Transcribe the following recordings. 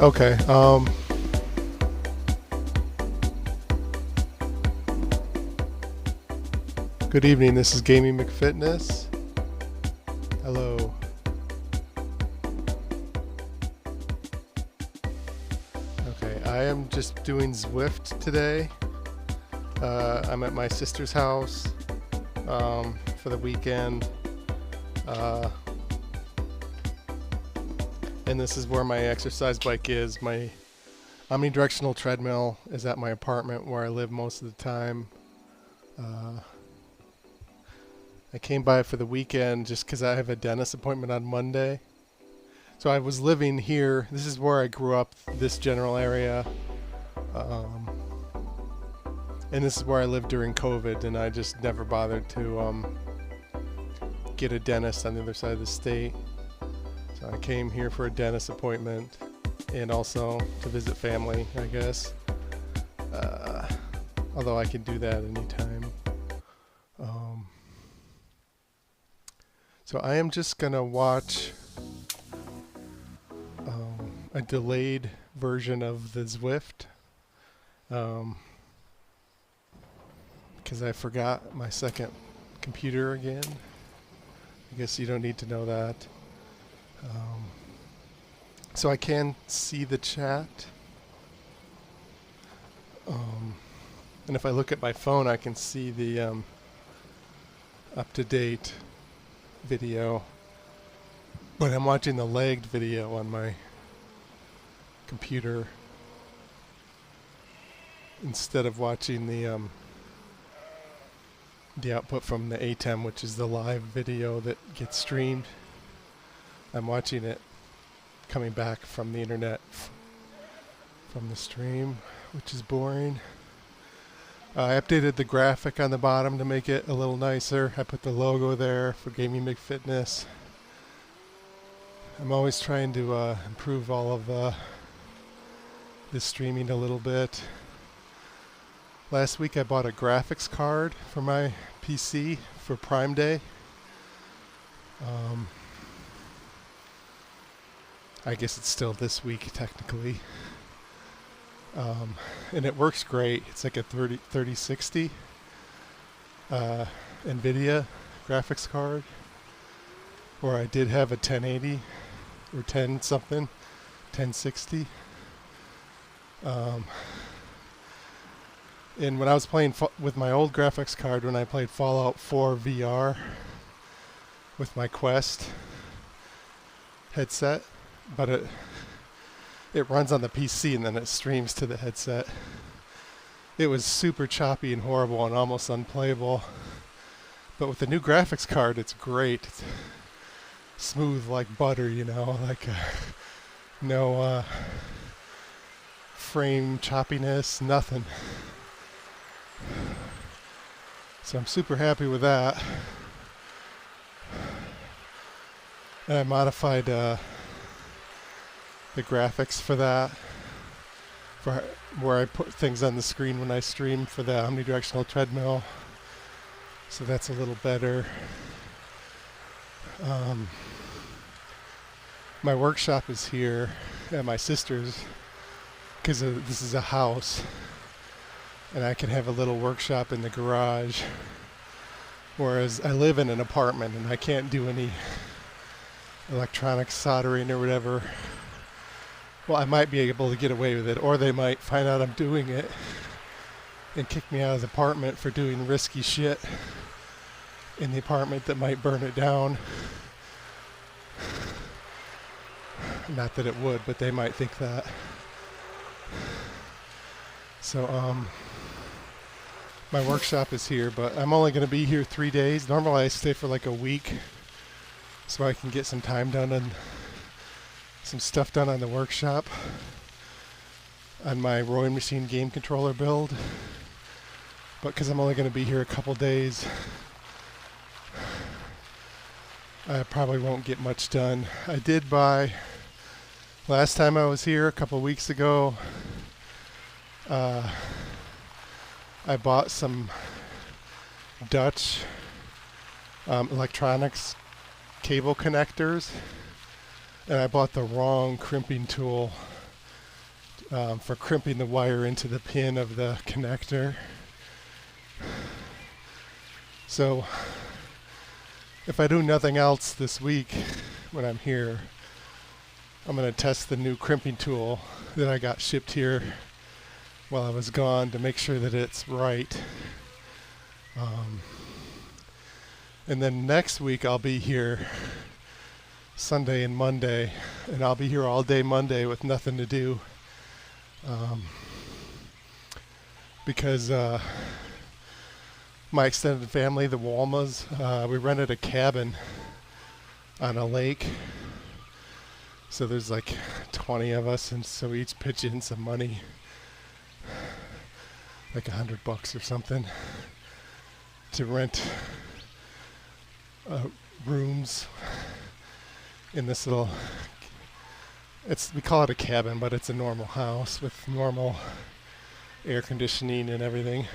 Okay. Good evening. This is Gaming McFitness. Hello. Okay, I am just doing Zwift today. I'm at my sister's house for the weekend. And this is where my exercise bike is. My omnidirectional treadmill is at my apartment where I live most of the time. I came by for the weekend just because I have a dentist appointment on Monday. So I was living here. This is where I grew up, this general area. And this is where I lived during COVID, and I just never bothered to get a dentist on the other side of the state. So I came here for a dentist appointment and also to visit family, I guess. Although I can do that anytime. So I am just gonna watch a delayed version of the Zwift because I forgot my second computer again. I guess you don't need to know that. So I can see the chat. And if I look at my phone, I can see the up-to-date video. But I'm watching the lagged video on my computer instead of watching the output from the ATEM, which is the live video that gets streamed. I'm watching it coming back from the internet from the stream, which is boring. I updated the graphic on the bottom to make it a little nicer. I put the logo there for Gaming McFitness. I'm always trying to improve all of this streaming a little bit. Last week I bought a graphics card for my PC for Prime Day. I guess it's still this week technically. And it works great. It's like a 3060 NVIDIA graphics card, or I did have a 1080 or 10 something, 1060. And when I was playing with my old graphics card, when I played Fallout 4 VR with my Quest headset, but it runs on the PC and then it streams to the headset. It was super choppy and horrible and almost unplayable. But with the new graphics card, it's great. It's smooth like butter, you know, like no frame choppiness, nothing. So I'm super happy with that. And I modified the graphics for that, for where I put things on the screen when I stream for the omnidirectional treadmill. So that's a little better. My workshop is here at my sister's because this is a house, and I can have a little workshop in the garage, whereas I live in an apartment and I can't do any electronic soldering or whatever. Well, I might be able to get away with it, or they might find out I'm doing it and kick me out of the apartment for doing risky shit in the apartment that might burn it down. Not that it would, but they might think that. So, my workshop is here, but I'm only going to be here 3 days. Normally I stay for like a week so I can get some time done and some stuff done on the workshop on my rowing machine game controller build. But because I'm only going to be here a couple days, I probably won't get much done. I did buy, last time I was here a couple weeks ago, I bought some Dutch electronics cable connectors, and I bought the wrong crimping tool for crimping the wire into the pin of the connector. So if I do nothing else this week when I'm here, I'm going to test the new crimping tool that I got shipped here while I was gone to make sure that it's right. And then next week I'll be here Sunday and Monday, and I'll be here all day Monday with nothing to do. Because my extended family, the Walmas, we rented a cabin on a lake. So there's like 20 of us, and so we each pitch in some money, like $100 or something, to rent rooms in this little, we call it a cabin, but it's a normal house with normal air conditioning and everything.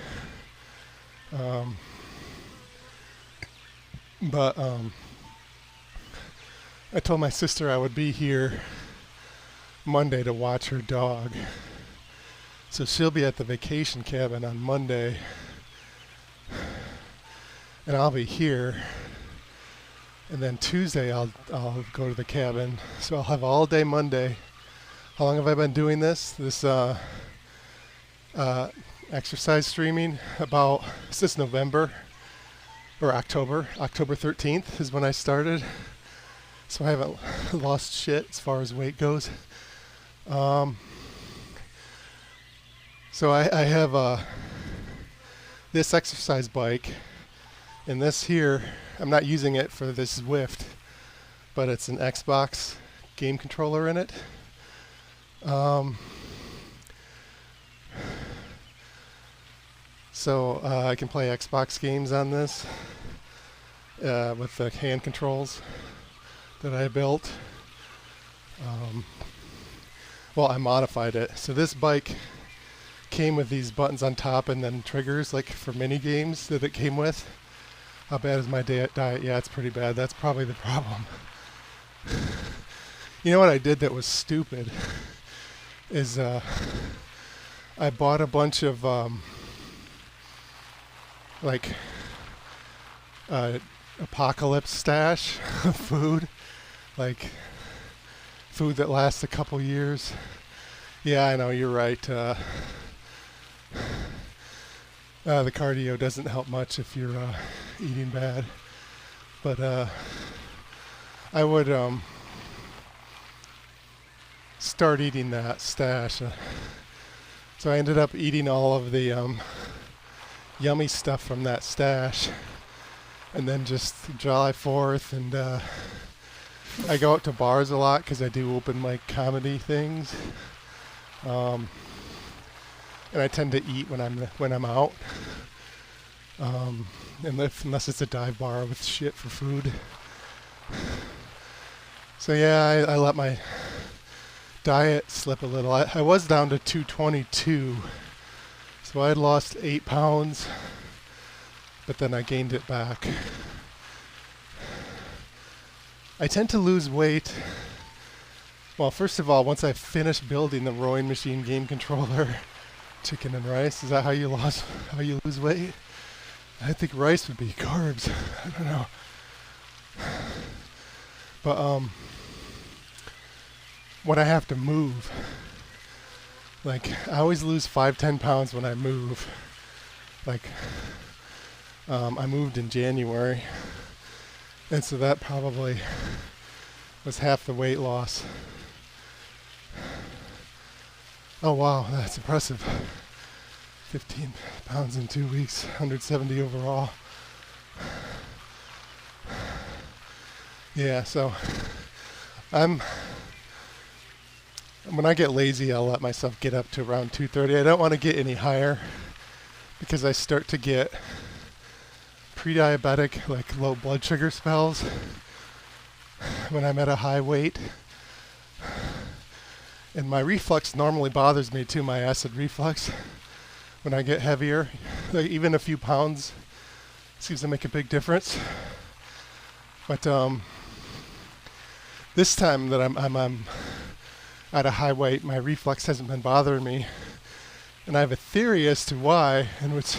But I told my sister I would be here Monday to watch her dog. So she'll be at the vacation cabin on Monday, and I'll be here. And then Tuesday I'll go to the cabin. So I'll have all day Monday. How long have I been doing this? This exercise streaming since November or October. October 13th is when I started. So I haven't lost shit as far as weight goes. So I have this exercise bike, and this here, I'm not using it for this Zwift, but it's an Xbox game controller in it. So I can play Xbox games on this with the hand controls that I built. Well, I modified it. So this bike came with these buttons on top and then triggers, like for mini games that it came with. How bad is my diet? Yeah, it's pretty bad. That's probably the problem. You know what I did that was stupid is I bought a bunch of apocalypse stash of food, like food that lasts a couple years. Yeah, I know, you're right. The cardio doesn't help much if you're eating bad. But I would start eating that stash. So I ended up eating all of the yummy stuff from that stash. And then just July 4th, and I go out to bars a lot because I do open mic comedy things. And I tend to eat when I'm out, unless it's a dive bar with shit for food. So yeah, I let my diet slip a little. I was down to 222, so I had lost 8 pounds, but then I gained it back. I tend to lose weight. Well, first of all, once I finish building the rowing machine game controller, chicken and rice, is that how you lose weight? I think rice would be carbs. I don't know. But when I have to move, like I always lose 5-10 pounds when I move. Like I moved in January, and so that probably was half the weight loss. Oh wow, that's impressive. 15 pounds in 2 weeks, 170 overall. Yeah, so when I get lazy, I'll let myself get up to around 230. I don't want to get any higher because I start to get pre-diabetic, like low blood sugar spells when I'm at a high weight. And my reflux normally bothers me too, my acid reflux. When I get heavier, like even a few pounds seems to make a big difference. But this time that I'm at a high weight, my reflex hasn't been bothering me. And I have a theory as to why, and it's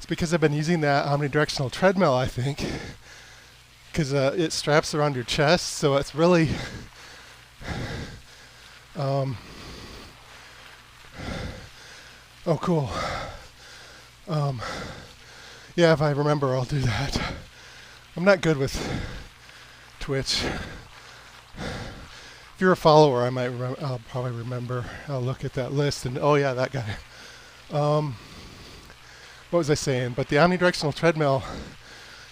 because I've been using that omnidirectional treadmill, I think, because it straps around your chest, so it's really oh, cool. Yeah, if I remember, I'll do that. I'm not good with Twitch. If you're a follower, I'll probably remember. I'll look at that list and, oh yeah, that guy. What was I saying? But the omnidirectional treadmill,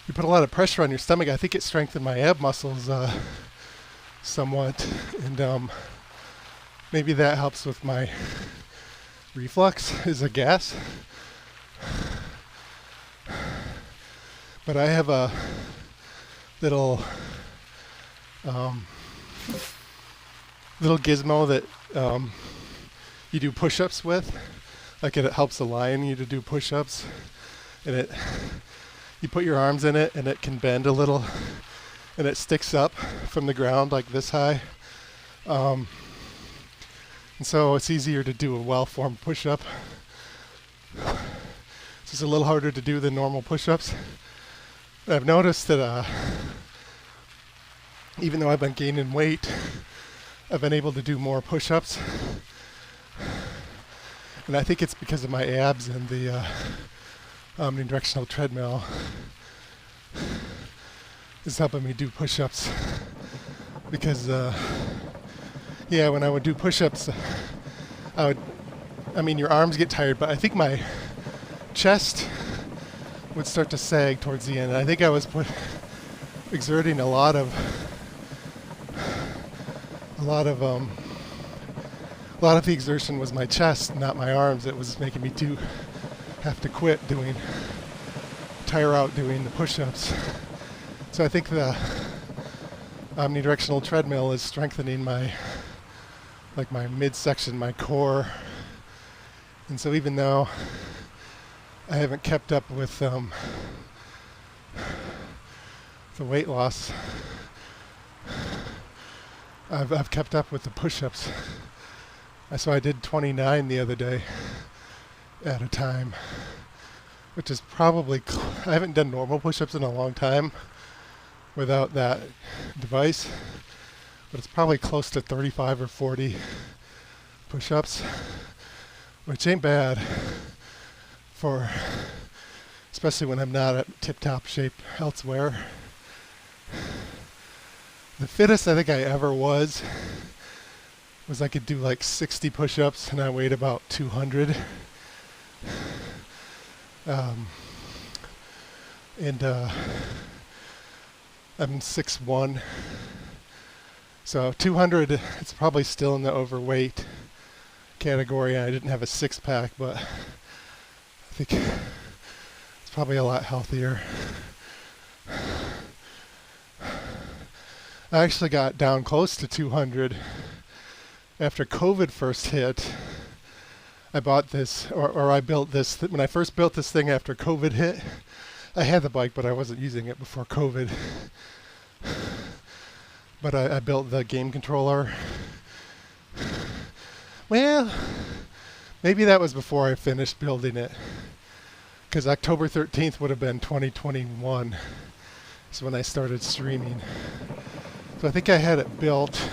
you put a lot of pressure on your stomach. I think it strengthened my ab muscles somewhat, and maybe that helps with my reflux, is a guess. But I have a little gizmo that you do push-ups with. Like it helps align you to do push-ups, and you put your arms in it, and it can bend a little, and it sticks up from the ground like this high. And so it's easier to do a well-formed push-up. It's just a little harder to do than normal push-ups. I've noticed that even though I've been gaining weight, I've been able to do more push-ups. And I think it's because of my abs and the omnidirectional treadmill is helping me do push-ups. Because, when I would do push-ups, your arms get tired, but I think my chest would start to sag towards the end. I think I was exerting a lot of the exertion was my chest, not my arms. It was making me have to tire out doing the push-ups. So I think the omnidirectional treadmill is strengthening my midsection, my core. And so even though I haven't kept up with the weight loss, I've kept up with the push-ups. So I did 29 the other day at a time, which is probably, I haven't done normal push-ups in a long time without that device, but it's probably close to 35 or 40 push-ups, which ain't bad especially when I'm not at tip-top shape elsewhere. The fittest I think I ever was I could do like 60 push-ups, and I weighed about 200. I'm 6'1", so 200, it's probably still in the overweight category. I didn't have a six-pack, but I think it's probably a lot healthier. I actually got down close to 200 after COVID first hit. I bought this, or I built this. When I first built this thing after COVID hit, I had the bike, but I wasn't using it before COVID. But I built the game controller. Well, maybe that was before I finished building it, because October 13th would have been 2021. Is when I started streaming. So I think I had it built.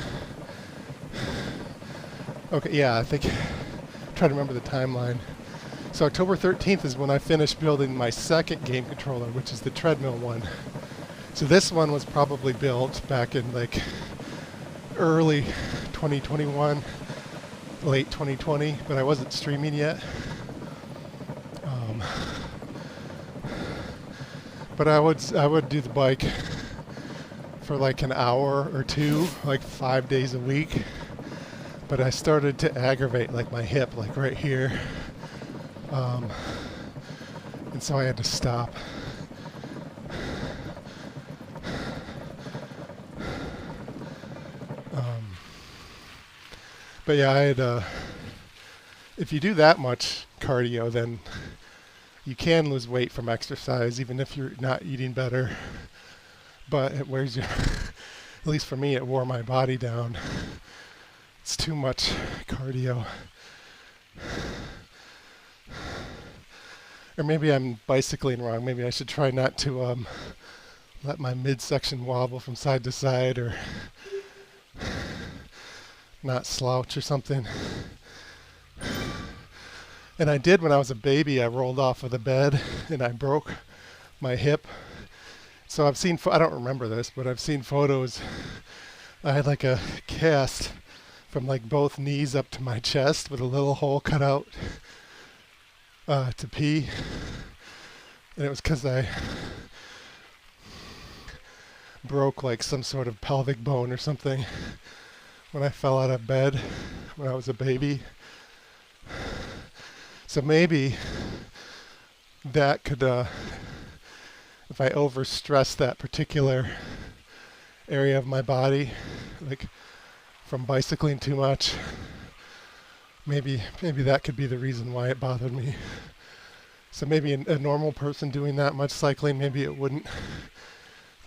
Okay, yeah, I think, I'm trying to remember the timeline. So October 13th is when I finished building my second game controller, which is the treadmill one. So this one was probably built back in like early 2021, late 2020, but I wasn't streaming yet. But I would do the bike for like an hour or two, like 5 days a week. But I started to aggravate like my hip, like right here. And so I had to stop. But yeah, I had, if you do that much cardio, then you can lose weight from exercise, even if you're not eating better. But it wears you, at least for me, it wore my body down. It's too much cardio. Or maybe I'm bicycling wrong. Maybe I should try not to let my midsection wobble from side to side, or not slouch or something. And I did when I was a baby. I rolled off of the bed and I broke my hip. So I've seen, I don't remember this, but I've seen photos. I had like a cast from like both knees up to my chest with a little hole cut out to pee. And it was because I broke like some sort of pelvic bone or something when I fell out of bed when I was a baby. So maybe that could, if I overstress that particular area of my body, like from bicycling too much, maybe that could be the reason why it bothered me. So maybe a normal person doing that much cycling, maybe it wouldn't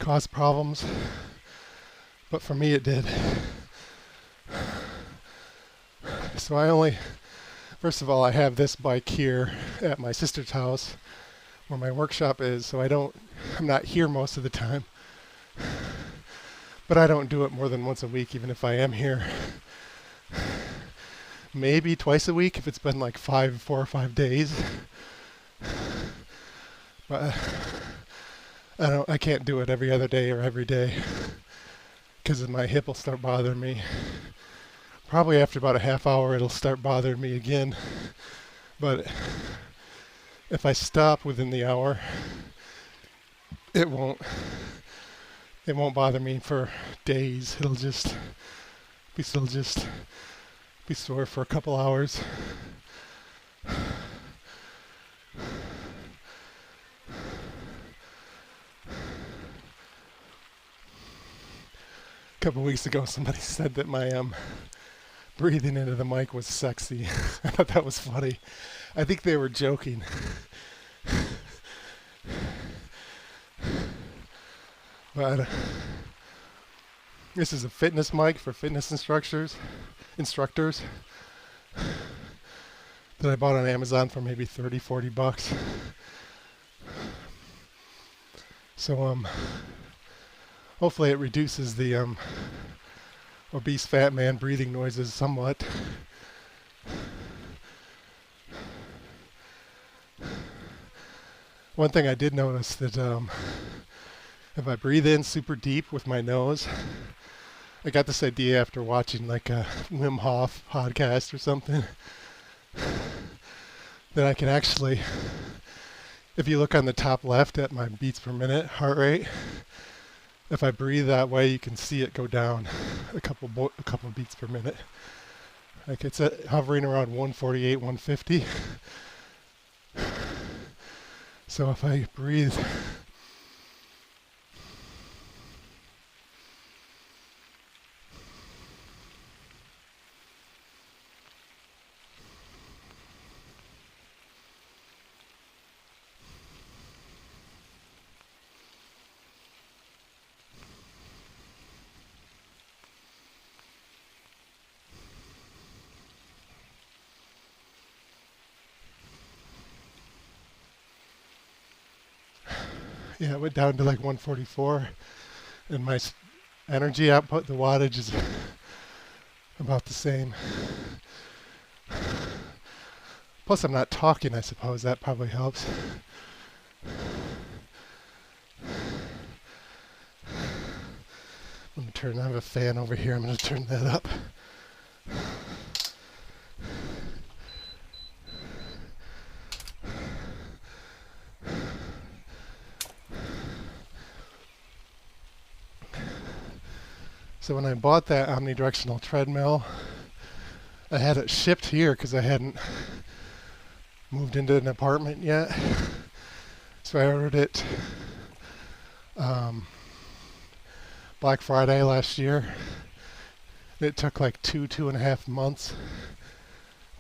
cause problems, but for me it did. So first of all, I have this bike here at my sister's house where my workshop is, so I'm not here most of the time. But I don't do it more than once a week, even if I am here. Maybe twice a week if it's been like 4 or 5 days. But I can't do it every other day or every day because my hip will start bothering me. Probably after about a half hour it'll start bothering me again. But if I stop within the hour, it won't bother me for days. It'll just be sore for a couple hours. A couple weeks ago somebody said that my breathing into the mic was sexy. I thought that was funny. I think they were joking. But this is a fitness mic for fitness instructors that I bought on Amazon for maybe $30-40. So hopefully it reduces the obese fat man breathing noises somewhat. One thing I did notice that if I breathe in super deep with my nose, I got this idea after watching like a Wim Hof podcast or something, that I can actually, if you look on the top left at my beats per minute heart rate, if I breathe that way, you can see it go down a couple beats per minute. Like it's hovering around 148, 150. So if I breathe it went down to like 144, and my energy output, the wattage, is about the same. Plus I'm not talking, I suppose that probably helps. I have a fan over here, I'm going to turn that up. So when I bought that omnidirectional treadmill, I had it shipped here because I hadn't moved into an apartment yet. So I ordered it Black Friday last year. It took like 2.5 months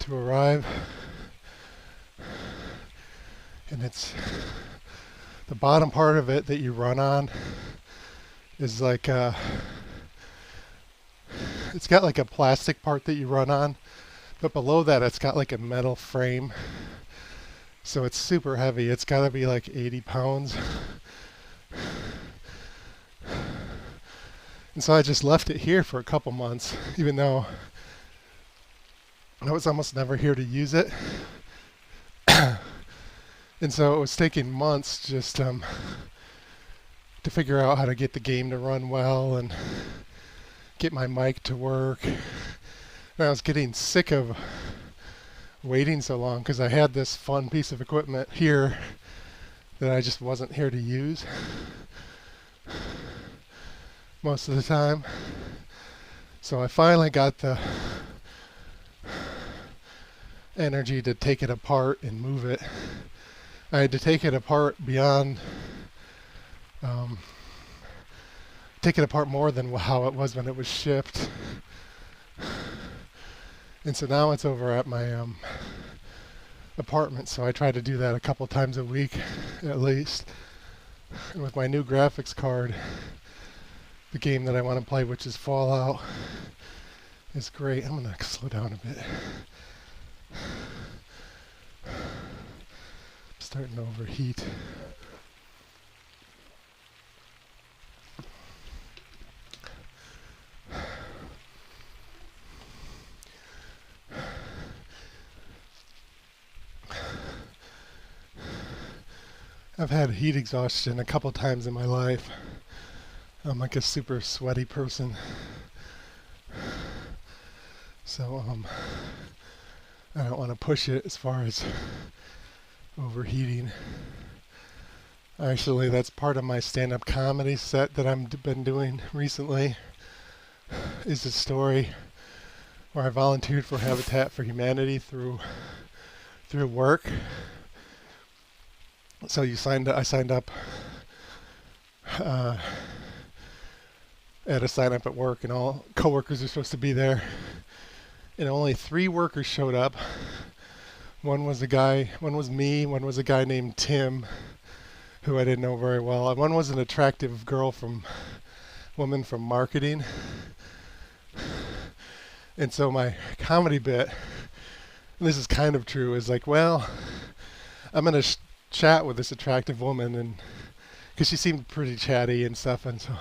to arrive. And it's the bottom part of it that you run on is like it's got like a plastic part that you run on, but below that it's got like a metal frame. So it's super heavy. It's got to be like 80 pounds. And so I just left it here for a couple months, even though I was almost never here to use it. And so it was taking months just to figure out how to get the game to run well and get my mic to work. And I was getting sick of waiting so long because I had this fun piece of equipment here that I just wasn't here to use most of the time. So I finally got the energy to take it apart and move it. I had to take it apart beyond, take it apart more than how it was when it was shipped. And so now it's over at my apartment, so I try to do that a couple times a week at least. And with my new graphics card, the game that I want to play, which is Fallout, is great. I'm going to slow down a bit. Starting to overheat. I've had heat exhaustion a couple times in my life. I'm like a super sweaty person. So I don't want to push it as far as overheating. Actually, that's part of my stand-up comedy set that I've been doing recently, is a story where I volunteered for Habitat for Humanity through work. So I signed up at a sign up at work, and all coworkers are supposed to be there. And only 3 workers showed up. One was me, one was a guy named Tim, who I didn't know very well, and one was an attractive woman from marketing. And so my comedy bit, and this is kind of true, is like, well, I'm going to chat with this attractive woman, and because she seemed pretty chatty and stuff, and so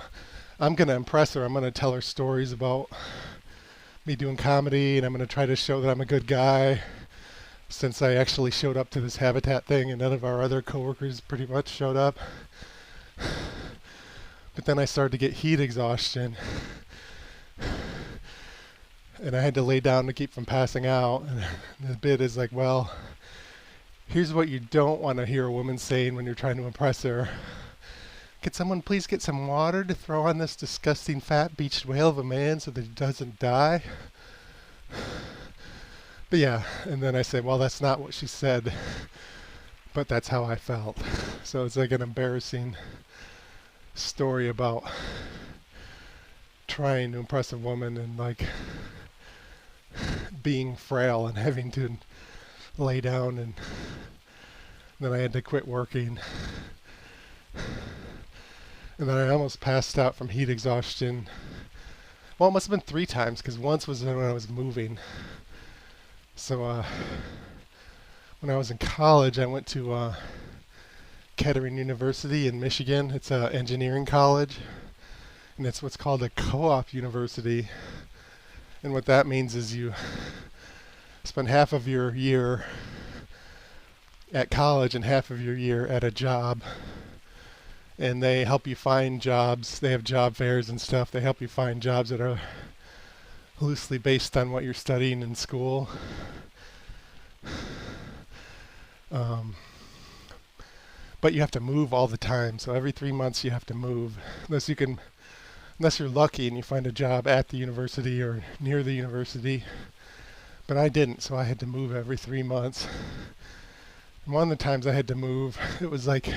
I'm going to impress her. I'm going to tell her stories about me doing comedy, and I'm going to try to show that I'm a good guy, since I actually showed up to this Habitat thing and none of our other coworkers pretty much showed up. But then I started to get heat exhaustion, and I had to lay down to keep from passing out. And the bit is like, well, here's what you don't want to hear a woman saying when you're trying to impress her. Could someone please get some water to throw on this disgusting fat beached whale of a man so that he doesn't die? But yeah, and then I say, well, that's not what she said, but that's how I felt. So it's like an embarrassing story about trying to impress a woman and like being frail and having to lay down, and then I had to quit working. And then I almost passed out from heat exhaustion. Well, it must have been 3 times, because once was when I was moving. So when I was in college, I went to Kettering University in Michigan. It's an engineering college, and it's what's called a co-op university. And what that means is you spend half of your year at college and half of your year at a job. And they help you find jobs. They have job fairs and stuff. They help you find jobs that are loosely based on what you're studying in school. But you have to move all the time. So every 3 months you have to move, unless you're lucky and you find a job at the university or near the university. But I didn't, so I had to move every 3 months. And one of the times I had to move, it was like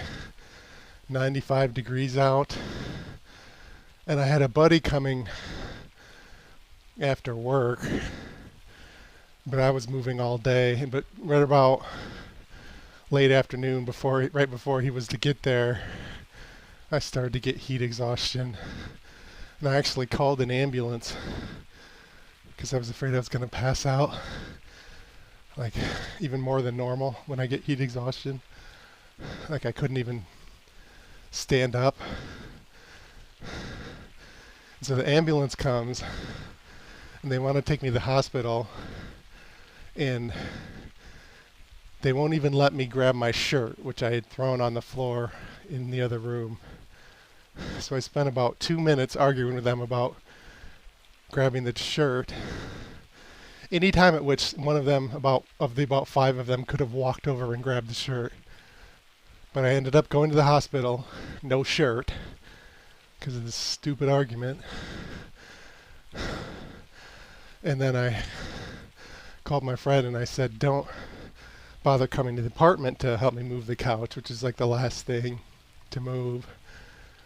95 degrees out, and I had a buddy coming after work, but I was moving all day. But right about late afternoon, right before he was to get there, I started to get heat exhaustion, and I actually called an ambulance because I was afraid I was going to pass out, like even more than normal when I get heat exhaustion. Like I couldn't even stand up. So the ambulance comes and they want to take me to the hospital, and they won't even let me grab my shirt, which I had thrown on the floor in the other room. So I spent about 2 minutes arguing with them about grabbing the shirt. Any time at which one of them, about 5 of them, could have walked over and grabbed the shirt. But I ended up going to the hospital, no shirt, because of this stupid argument. And then I called my friend and I said, don't bother coming to the apartment to help me move the couch, which is like the last thing to move.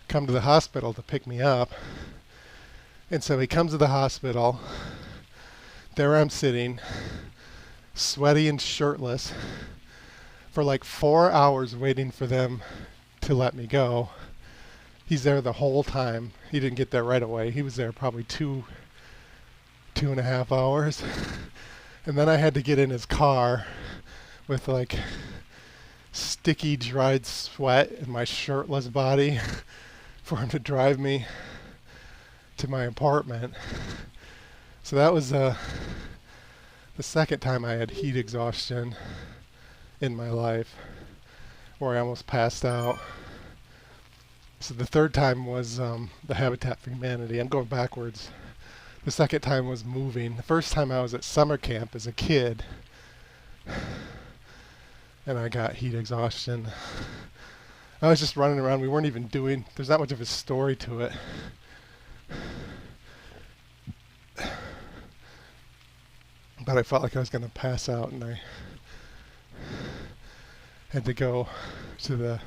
Come to the hospital to pick me up. And so he comes to the hospital. There I'm sitting, sweaty and shirtless, for like 4 hours waiting for them to let me go. He's there the whole time. He didn't get there right away. He was there probably 2.5 hours. And then I had to get in his car with like sticky dried sweat in my shirtless body for him to drive me to my apartment. So that was the second time I had heat exhaustion in my life, where I almost passed out. So the third time was the Habitat for Humanity. I'm going backwards. The second time was moving. The first time I was at summer camp as a kid, and I got heat exhaustion. I was just running around. We weren't even doing, there's not much of a story to it. But I felt like I was going to pass out, and I had to go to the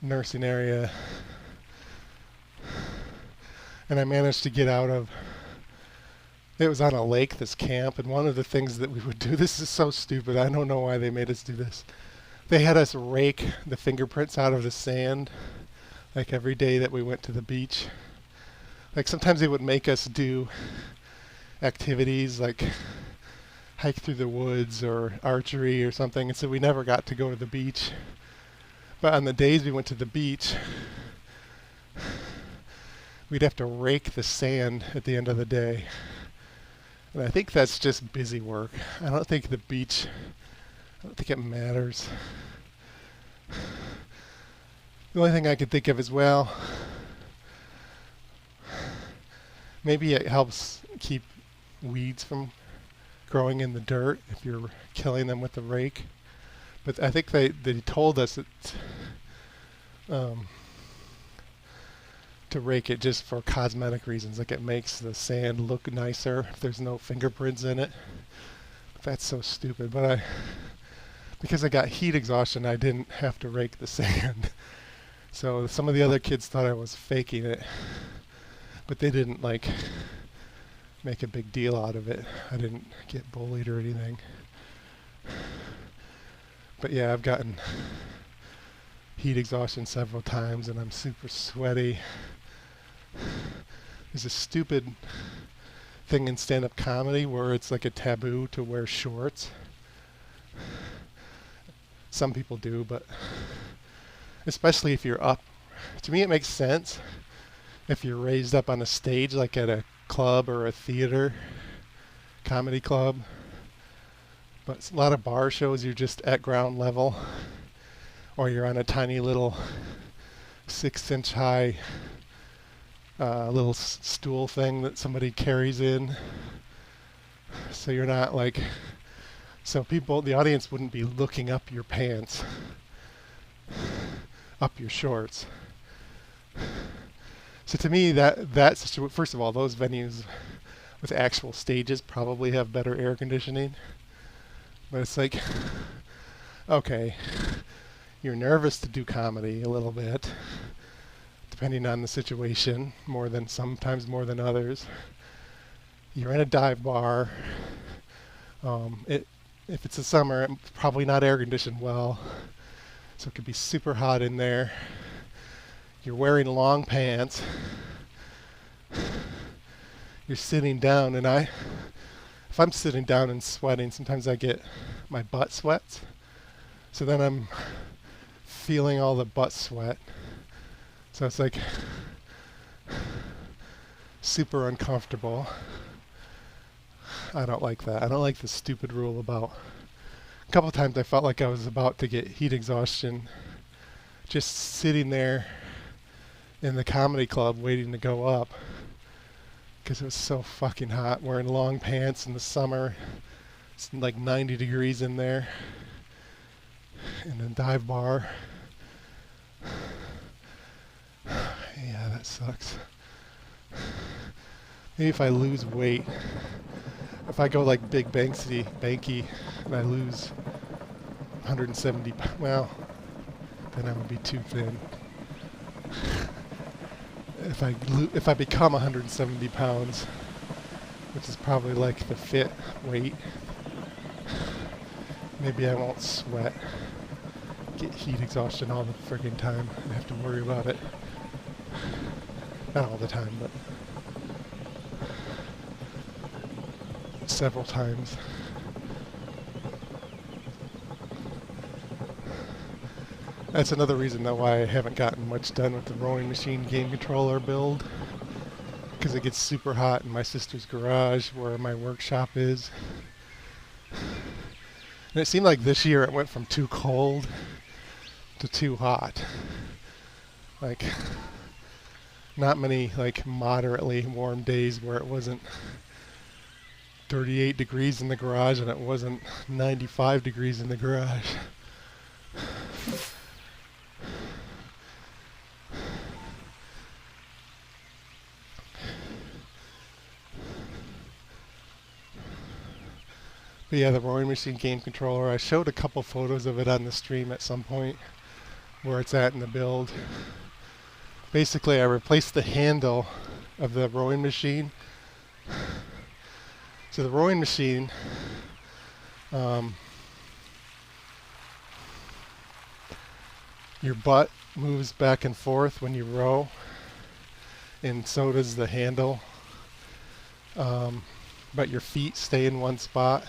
nursing area. And I managed to get out of, it was on a lake, this camp, and one of the things that we would do, this is so stupid, I don't know why they made us do this. They had us rake the fingerprints out of the sand, like every day that we went to the beach. Like sometimes they would make us do activities like hike through the woods or archery or something, and so we never got to go to the beach. But on the days we went to the beach, we'd have to rake the sand at the end of the day. And I think that's just busy work. I don't think the beach, I don't think it matters. The only thing I could think of is, well, maybe it helps keep weeds from growing in the dirt if you're killing them with the rake. But I think they told us that to rake it just for cosmetic reasons, like it makes the sand look nicer if there's no fingerprints in it. But that's so stupid. But because I got heat exhaustion, I didn't have to rake the sand. So some of the other kids thought I was faking it, but they didn't like make a big deal out of it. I didn't get bullied or anything. But yeah, I've gotten heat exhaustion several times, and I'm super sweaty. There's a stupid thing in stand-up comedy where it's like a taboo to wear shorts. Some people do, but especially if you're up. To me, it makes sense if you're raised up on a stage, like at a club or a theater, comedy club. But a lot of bar shows, you're just at ground level, or you're on a tiny little 6-inch high little stool thing that somebody carries in. So you're not like, so people, the audience wouldn't be looking up your pants, up your shorts. So to me, that's first of all, those venues with actual stages probably have better air conditioning. But it's like, okay, you're nervous to do comedy a little bit, depending on the situation, sometimes more than others. You're in a dive bar. If it's the summer, it's probably not air conditioned well, so it could be super hot in there. You're wearing long pants. you're sitting down, and if I'm sitting down and sweating, sometimes I get my butt sweats. So then I'm feeling all the butt sweat. So it's like super uncomfortable. I don't like that. I don't like the stupid rule about. A couple times I felt like I was about to get heat exhaustion just sitting there in the comedy club waiting to go up because it was so fucking hot, wearing long pants in the summer. It's like 90 degrees in there in a dive bar. Yeah, that sucks. Maybe if I lose weight, if I go like Big Banky, and I lose 170, well, then I would be too thin. If I become 170 pounds, which is probably like the fit weight, maybe I won't sweat, get heat exhaustion all the friggin' time, and have to worry about it. Not all the time, but several times. That's another reason though why I haven't gotten much done with the rowing machine game controller build, because it gets super hot in my sister's garage where my workshop is. And it seemed like this year it went from too cold to too hot. Like, not many like moderately warm days where it wasn't 38 degrees in the garage and it wasn't 95 degrees in the garage. But yeah, the rowing machine game controller, I showed a couple photos of it on the stream at some point, where it's at in the build. Basically, I replaced the handle of the rowing machine. So the rowing machine, your butt moves back and forth when you row, and so does the handle. But your feet stay in one spot.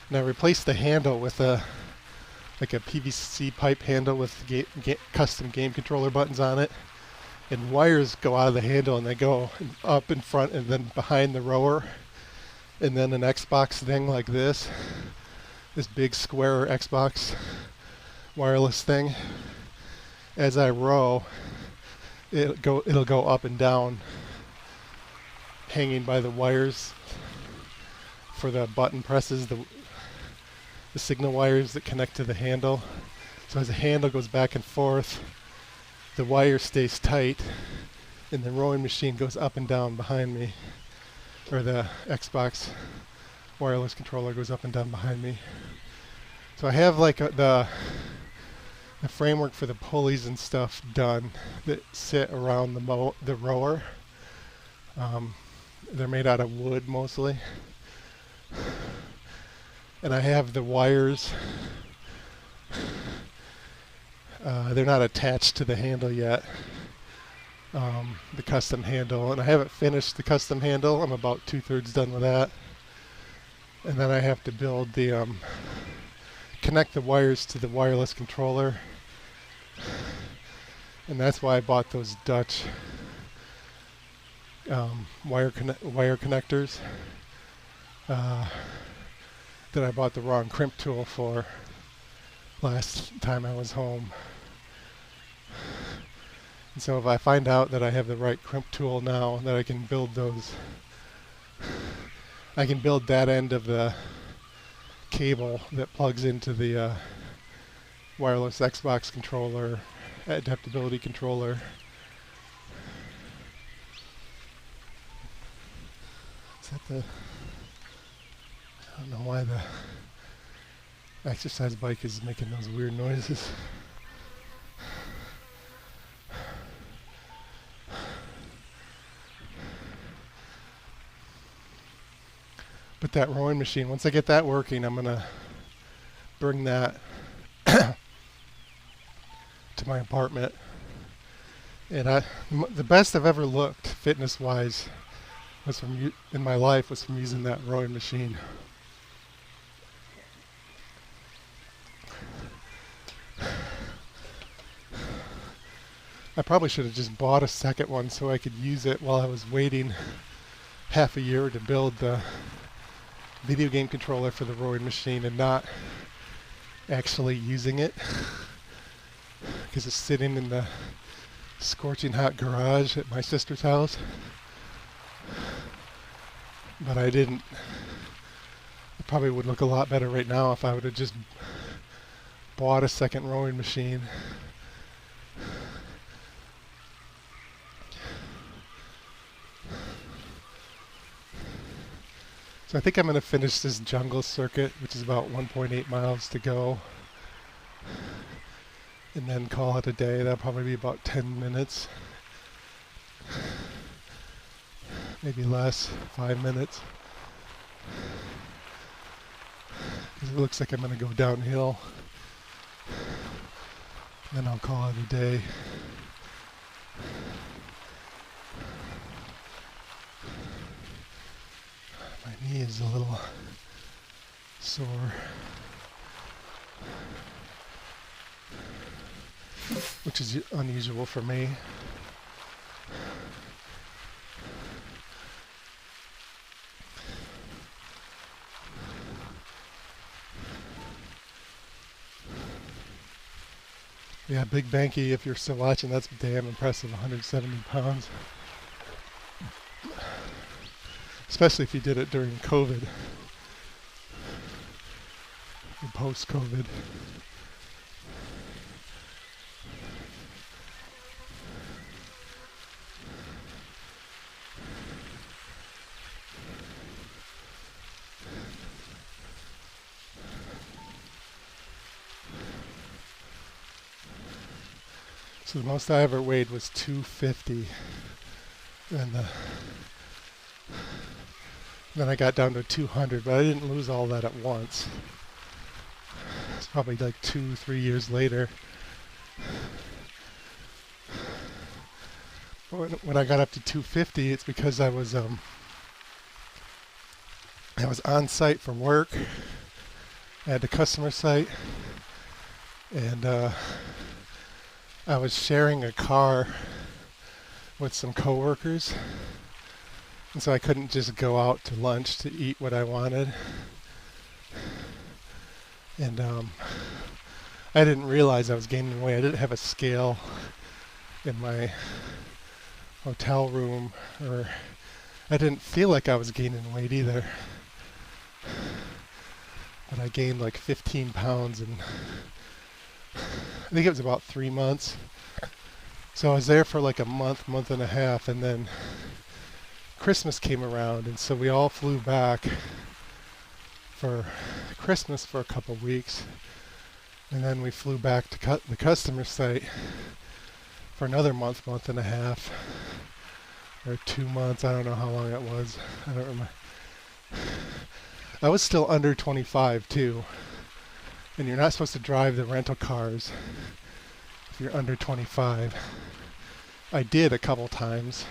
And I replaced the handle with a PVC pipe handle with custom game controller buttons on it, and wires go out of the handle and they go up in front and then behind the rower, and then an Xbox thing like this big square Xbox wireless thing. As I row, it'll go up and down, hanging by the wires for the button presses, the signal wires that connect to the handle. So as the handle goes back and forth, the wire stays tight and the rowing machine goes up and down behind me, or the Xbox wireless controller goes up and down behind me. So I have like the framework for the pulleys and stuff done that sit around the rower. They're made out of wood mostly. And I have the wires. They're not attached to the handle yet. The custom handle. And I haven't finished the custom handle. I'm about 2/3 done with that. And then I have to build the, connect the wires to the wireless controller. And that's why I bought those Dutch wire connectors. That I bought the wrong crimp tool for last time I was home. And so if I find out that I have the right crimp tool now, that I can build those, I can build that end of the cable that plugs into the wireless Xbox controller, adaptability controller. Is that the... I don't know why the exercise bike is making those weird noises. But that rowing machine, once I get that working, I'm gonna bring that to my apartment. And the best I've ever looked fitness-wise in my life was from using that rowing machine. I probably should have just bought a second one so I could use it while I was waiting half a year to build the video game controller for the rowing machine and not actually using it because it's sitting in the scorching hot garage at my sister's house. But I didn't. It probably would look a lot better right now if I would have just bought a second rowing machine. So I think I'm going to finish this jungle circuit, which is about 1.8 miles to go, and then call it a day. That'll probably be about 10 minutes. Maybe less, 5 minutes. Because it looks like I'm going to go downhill. Then I'll call it a day. My knee is a little sore. Which is unusual for me. Yeah, Big Banky, if you're still watching, that's damn impressive, 170 pounds. Especially if you did it during COVID. Or post-COVID. So the most I ever weighed was 250, and then I got down to 200, but I didn't lose all that at once. It's probably like 2-3 years later. But when I got up to 250, it's because I was on site for work at the customer site, and I was sharing a car with some coworkers, and so I couldn't just go out to lunch to eat what I wanted. And I didn't realize I was gaining weight. I didn't have a scale in my hotel room, or I didn't feel like I was gaining weight either. But I gained like 15 pounds in, I think it was about 3 months. So I was there for like a month and a half, and then Christmas came around, and so we all flew back for Christmas for a couple weeks, and then we flew back to the customer site for another month and a half, or 2 months. I don't know how long it was. I don't remember. I was still under 25 too, and you're not supposed to drive the rental cars if you're under 25. I did a couple times,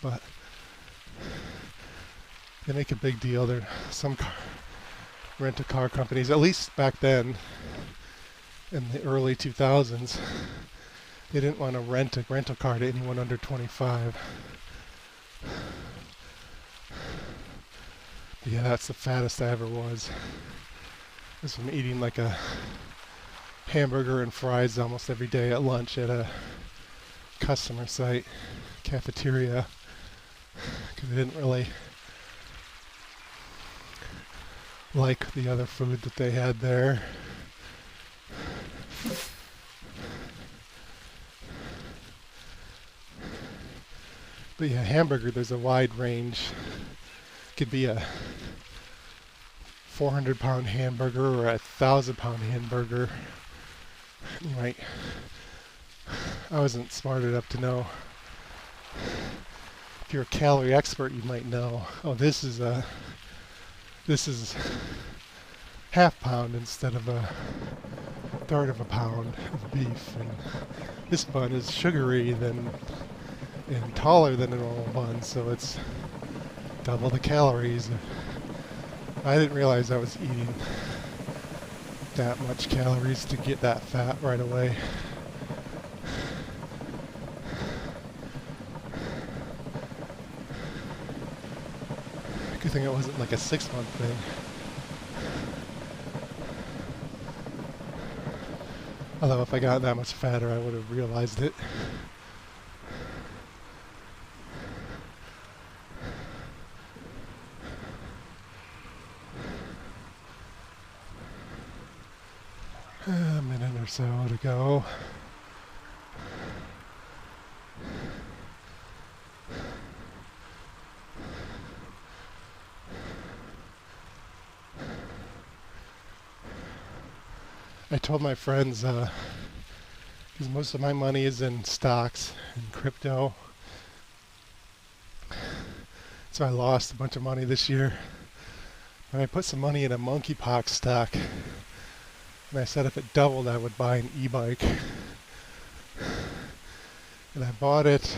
but they make a big deal. There some rental car companies, at least back then in the early 2000s, they didn't want to rent a rental car to anyone under 25. But yeah, that's the fattest I ever was. I was from eating like a hamburger and fries almost every day at lunch at a customer site cafeteria, because I didn't really like the other food that they had there. But yeah, hamburger, there's a wide range. Could be a 400-pound hamburger or a 1,000-pound hamburger. You might, I wasn't smart enough to know. If you're a calorie expert, you might know, oh, this is half pound instead of a third of a pound of beef, and this bun is sugary and taller than a normal bun, so it's double the calories. I didn't realize I was eating that much calories to get that fat right away. Good thing it wasn't like a 6-month thing. Although if I got that much fatter, I would have realized it. A minute or so to go. I told my friends, because most of my money is in stocks and crypto, so I lost a bunch of money this year. And I put some money in a monkeypox stock, and I said if it doubled, I would buy an e-bike. And I bought it.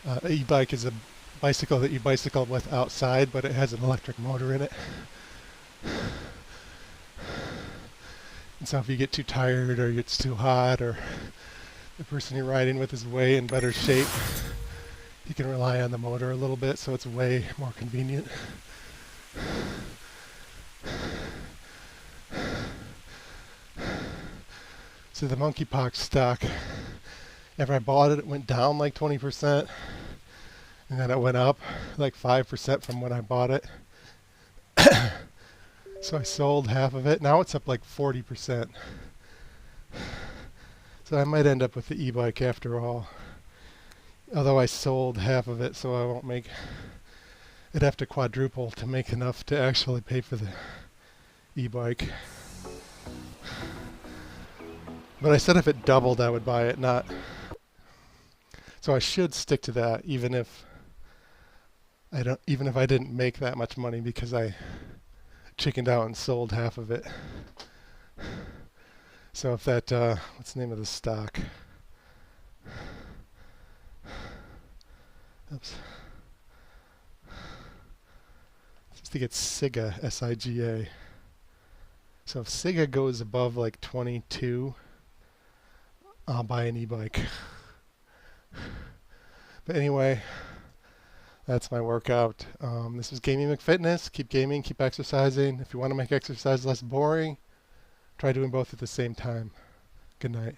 An e-bike is a bicycle that you bicycle with outside, but it has an electric motor in it. And so if you get too tired or it's too hot or the person you're riding with is way in better shape, you can rely on the motor a little bit, so it's way more convenient. So the monkeypox stock, after I bought it, it went down like 20%, and then it went up like 5% from when I bought it. So I sold half of it. Now it's up like 40%. So I might end up with the e-bike after all. Although I sold half of it, so I won't make... It'd have to quadruple to make enough to actually pay for the e-bike. But I said if it doubled, I would buy it, not... So I should stick to that, even if I didn't make that much money, because I chickened out and sold half of it. So if that, what's the name of the stock? Oops. I think it's SIGA, S-I-G-A. So if SIGA goes above like 22, I'll buy an e-bike. But anyway, that's my workout. This is Gaming McFitness. Keep gaming, keep exercising. If you want to make exercise less boring, try doing both at the same time. Good night.